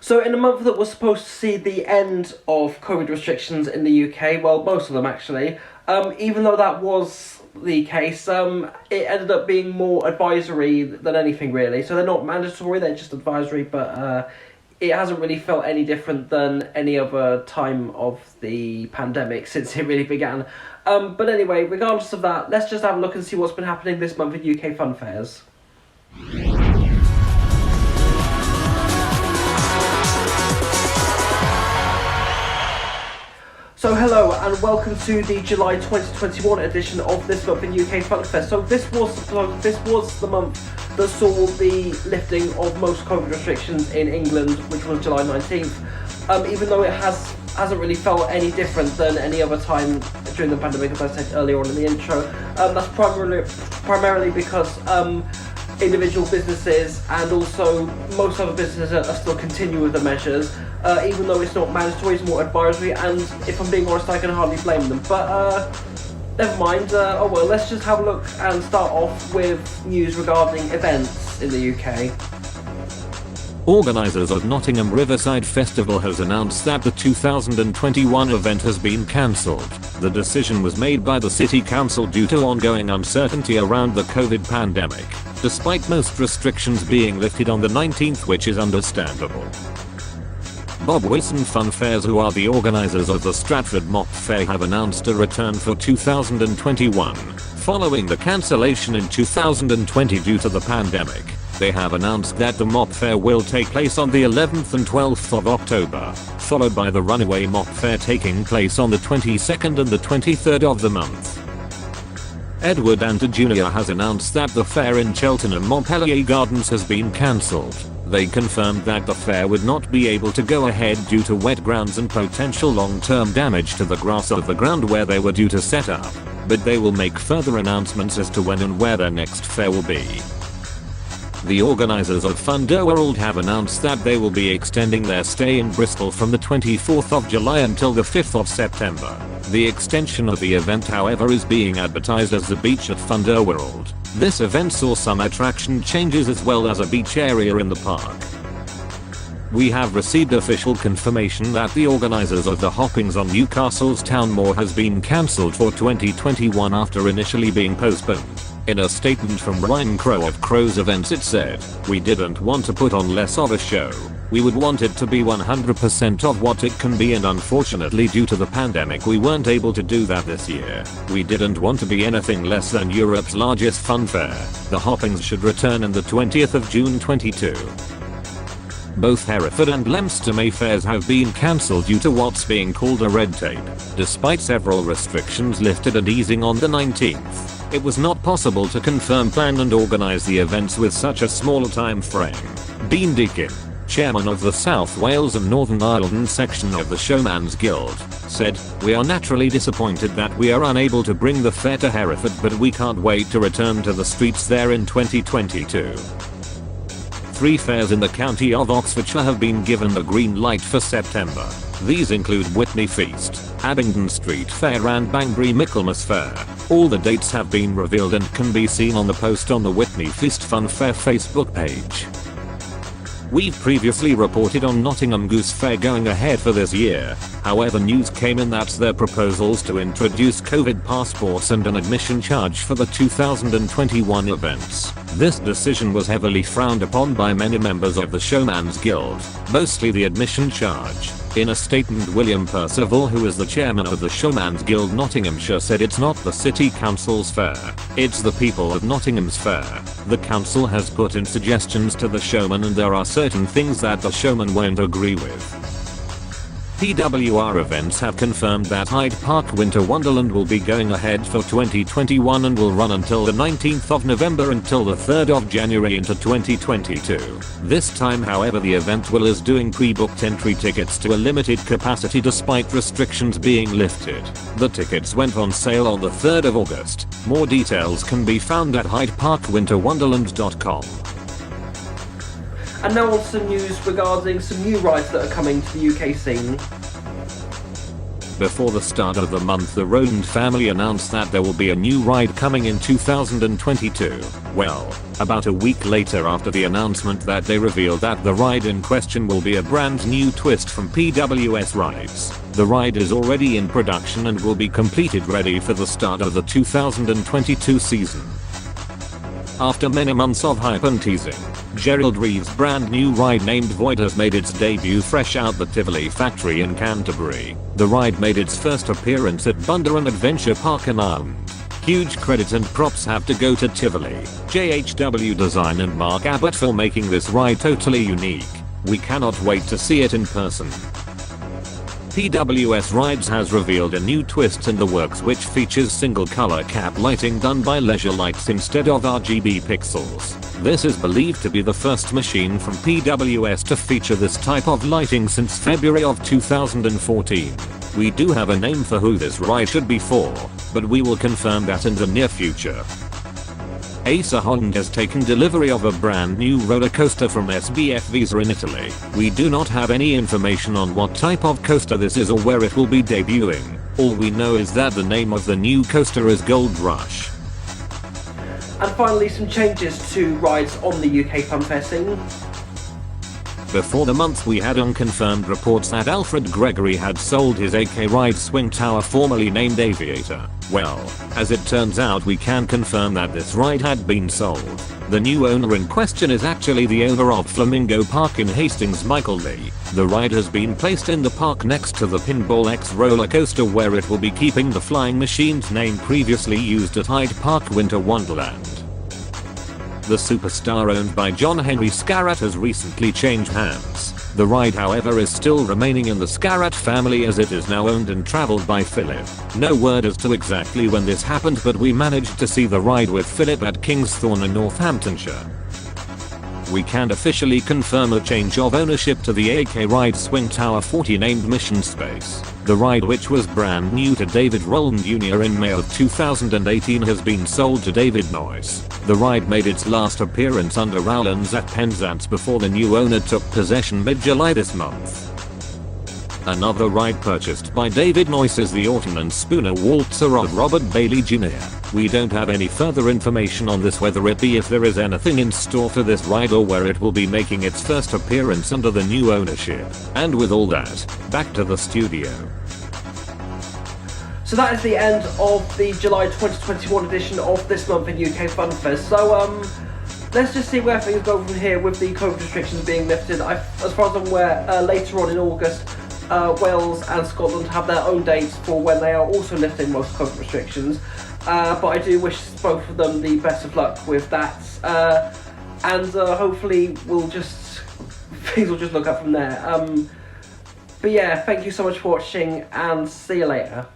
So in a month that was supposed to see the end of COVID restrictions in the UK, well, most of them actually, even though that was the case, it ended up being more advisory than anything really. So they're not mandatory, they're just advisory, but it hasn't really felt any different than any other time of the pandemic since it really began. But anyway, regardless of that, let's just have a look and see what's been happening this month at UK Funfairs. So hello and welcome to the July 2021 edition of this month in UK Funfair. So this was the month that saw the lifting of most COVID restrictions in England, which was July 19th. Even though it hasn't really felt any different than any other time during the pandemic, as I said earlier on in the intro. That's primarily because individual businesses and also most other businesses are still continuing with the measures, even though it's not mandatory, it's more advisory, and if I'm being honest, I can hardly blame them. But never mind, let's just have a look and start off with news regarding events in the UK. Organisers of Nottingham Riverside Festival has announced that the 2021 event has been cancelled. The decision was made by the City Council due to ongoing uncertainty around the COVID pandemic, despite most restrictions being lifted on the 19th, which is understandable. Bob Wilson Funfairs, who are the organisers of the Stratford Mop Fair, have announced a return for 2021, following the cancellation in 2020 due to the pandemic. They have announced that the Mop Fair will take place on the 11th and 12th of October, followed by the Runaway Mop Fair taking place on the 22nd and the 23rd of the month. Edward and Julia has announced that the fair in Cheltenham Montpellier Gardens has been cancelled. They confirmed that the fair would not be able to go ahead due to wet grounds and potential long-term damage to the grass of the ground where they were due to set up, but they will make further announcements as to when and where their next fair will be. The organisers of Wonderland have announced that they will be extending their stay in Bristol from the 24th of July until the 5th of September. The extension of the event, however, is being advertised as the Beach at Wonderland. This event saw some attraction changes as well as a beach area in the park. We have received official confirmation that the organisers of the Hoppings on Newcastle's Town Moor has been cancelled for 2021 after initially being postponed. In a statement from Ryan Crow of Crow's Events, it said, "We didn't want to put on less of a show. We would want it to be 100% of what it can be, and unfortunately due to the pandemic we weren't able to do that this year. We didn't want to be anything less than Europe's largest fun fair. The Hoppings should return on the 20th of June 22. Both Hereford and Leicester Mayfairs have been cancelled due to what's being called a red tape. Despite several restrictions lifted and easing on the 19th, it was not possible to confirm, plan and organise the events with such a small time frame. Dean Deakin, chairman of the South Wales and Northern Ireland section of the Showman's Guild, said, "We are naturally disappointed that we are unable to bring the fair to Hereford, but we can't wait to return to the streets there in 2022. 3 fairs in the county of Oxfordshire have been given the green light for September. These include Whitney Feast, Abingdon Street Fair and Banbury Michaelmas Fair. All the dates have been revealed and can be seen on the post on the Whitney Feast Funfair Facebook page." We've previously reported on Nottingham Goose Fair going ahead for this year. However, news came in that their proposals to introduce COVID passports and an admission charge for the 2021 events. This decision was heavily frowned upon by many members of the Showman's Guild, mostly the admission charge. In a statement, William Percival, who is the chairman of the Showman's Guild Nottinghamshire, said, "It's not the City Council's fair. It's the people of Nottingham's fair. The council has put in suggestions to the showman and there are certain things that the showman won't agree with." PWR Events have confirmed that Hyde Park Winter Wonderland will be going ahead for 2021 and will run until the 19th of November until the 3rd of January into 2022. This time, however, the event is doing pre-booked entry tickets to a limited capacity despite restrictions being lifted. The tickets went on sale on the 3rd of August. More details can be found at hydeparkwinterwonderland.com. And now on some news regarding some new rides that are coming to the UK scene. Before the start of the month, the Roland family announced that there will be a new ride coming in 2022. Well, about a week later after the announcement that they revealed that the ride in question will be a brand new twist from PWS Rides. The ride is already in production and will be completed ready for the start of the 2022 season. After many months of hype and teasing, Gerald Reeves' brand new ride named Void has made its debut fresh out the Tivoli factory in Canterbury. The ride made its first appearance at Wonderland Adventure Park in Ireland. Huge credit and props have to go to Tivoli, JHW Design and Mark Abbott for making this ride totally unique. We cannot wait to see it in person. PWS Rides has revealed a new twist in the works which features single color cap lighting done by leisure lights instead of RGB pixels. This is believed to be the first machine from PWS to feature this type of lighting since February of 2014. We do have a name for who this ride should be for, but we will confirm that in the near future. Acer Holland has taken delivery of a brand new roller coaster from SBF Visa in Italy. We do not have any information on what type of coaster this is or where it will be debuting. All we know is that the name of the new coaster is Gold Rush. And finally, some changes to rides on the UK Funfair scene. Before the month, we had unconfirmed reports that Alfred Gregory had sold his AK Ride swing tower formerly named Aviator. Well, as it turns out, we can confirm that this ride had been sold. The new owner in question is actually the owner of Flamingo Park in Hastings, Michael Lee. The ride has been placed in the park next to the Pinball X roller coaster, where it will be keeping the Flying Machine's name previously used at Hyde Park Winter Wonderland. The superstar owned by John Henry Scarratt has recently changed hands. The ride, however, is still remaining in the Scarratt family as it is now owned and travelled by Philip. No word as to exactly when this happened, but we managed to see the ride with Philip at Kingsthorne in Northamptonshire. We can officially confirm a change of ownership to the AK Ride Swing Tower 40 named Mission Space. The ride, which was brand new to David Rowland Jr. in May of 2018, has been sold to David Noyes. The ride made its last appearance under Rowlands at Penzance before the new owner took possession mid-July this month. Another ride purchased by David Noyes is the Orton and Spooner Waltzer of Robert Bailey Jr. We don't have any further information on this, whether it be if there is anything in store for this ride or where it will be making its first appearance under the new ownership. And with all that, back to the studio. So that is the end of the July 2021 edition of This Month in UK Funfair. So let's just see where things go from here with the COVID restrictions being lifted. As far as I'm aware, later on in August, Wales and Scotland have their own dates for when they are also lifting most COVID restrictions. But I do wish both of them the best of luck with that. And hopefully things will just look up from there. But yeah, thank you so much for watching and see you later.